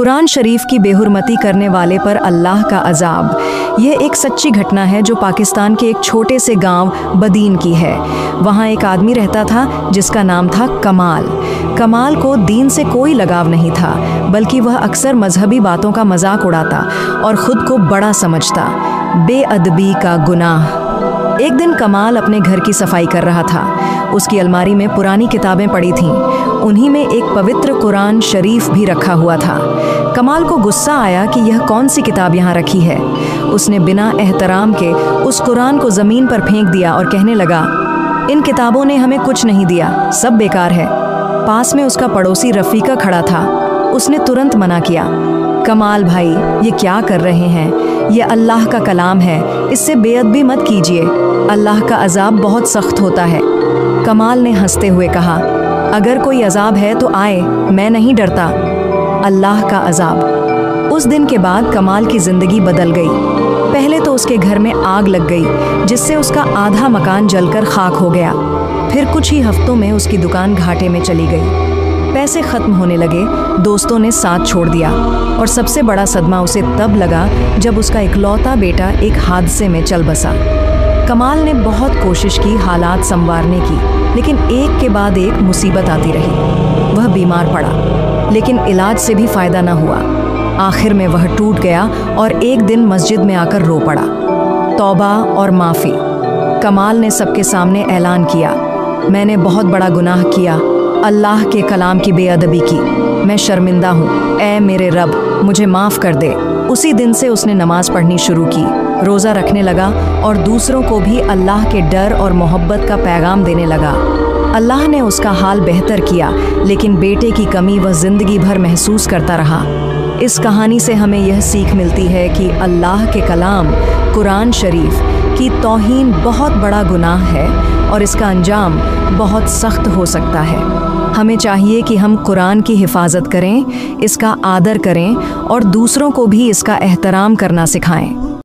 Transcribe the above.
कुरान शरीफ की बेहुरमती करने वाले पर अल्लाह का अजाब। यह एक सच्ची घटना है जो पाकिस्तान के एक छोटे से गांव बदीन की है। वहाँ एक आदमी रहता था जिसका नाम था कमाल। कमाल को दीन से कोई लगाव नहीं था, बल्कि वह अक्सर मजहबी बातों का मजाक उड़ाता और ख़ुद को बड़ा समझता। बेअदबी का गुनाह। एक दिन कमाल अपने घर की सफाई कर रहा था। उसकी अलमारी में पुरानी किताबें पड़ी थीं। उन्हीं में एक पवित्र कुरान शरीफ भी रखा हुआ था। कमाल को गुस्सा आया कि यह कौन सी किताब यहाँ रखी है। उसने बिना एहतराम के उस कुरान को ज़मीन पर फेंक दिया और कहने लगा, इन किताबों ने हमें कुछ नहीं दिया, सब बेकार है। पास में उसका पड़ोसी रफ़ीका खड़ा था। उसने तुरंत मना किया, कमाल भाई, ये क्या कर रहे हैं? ये अल्लाह का कलाम है, इससे बेअदबी मत कीजिए। अल्लाह का अजाब बहुत सख्त होता है। कमाल ने हंसते हुए कहा, अगर कोई अजाब है तो आए, मैं नहीं डरता। अल्लाह का अजाब। उस दिन के बाद कमाल की ज़िंदगी बदल गई। पहले तो उसके घर में आग लग गई, जिससे उसका आधा मकान जलकर खाक हो गया। फिर कुछ ही हफ्तों में उसकी दुकान घाटे में चली गई। पैसे ख़त्म होने लगे, दोस्तों ने साथ छोड़ दिया और सबसे बड़ा सदमा उसे तब लगा जब उसका इकलौता बेटा एक हादसे में चल बसा। कमाल ने बहुत कोशिश की हालात संवारने की, लेकिन एक के बाद एक मुसीबत आती रही। वह बीमार पड़ा, लेकिन इलाज से भी फ़ायदा न हुआ। आखिर में वह टूट गया और एक दिन मस्जिद में आकर रो पड़ा। तौबा और माफ़ी। कमाल ने सबके सामने ऐलान किया, मैंने बहुत बड़ा गुनाह किया, अल्लाह के कलाम की बेअदबी की। मैं शर्मिंदा हूँ, ऐ मेरे रब, मुझे माफ़ कर दे। उसी दिन से उसने नमाज़ पढ़नी शुरू की, रोज़ा रखने लगा और दूसरों को भी अल्लाह के डर और मोहब्बत का पैगाम देने लगा। अल्लाह ने उसका हाल बेहतर किया, लेकिन बेटे की कमी वह ज़िंदगी भर महसूस करता रहा। इस कहानी से हमें यह सीख मिलती है कि अल्लाह के कलाम कुरान शरीफ की तौहीन बहुत बड़ा गुनाह है और इसका अंजाम बहुत सख्त हो सकता है। हमें चाहिए कि हम कुरान की हिफाजत करें, इसका आदर करें और दूसरों को भी इसका एहतराम करना सिखाएं।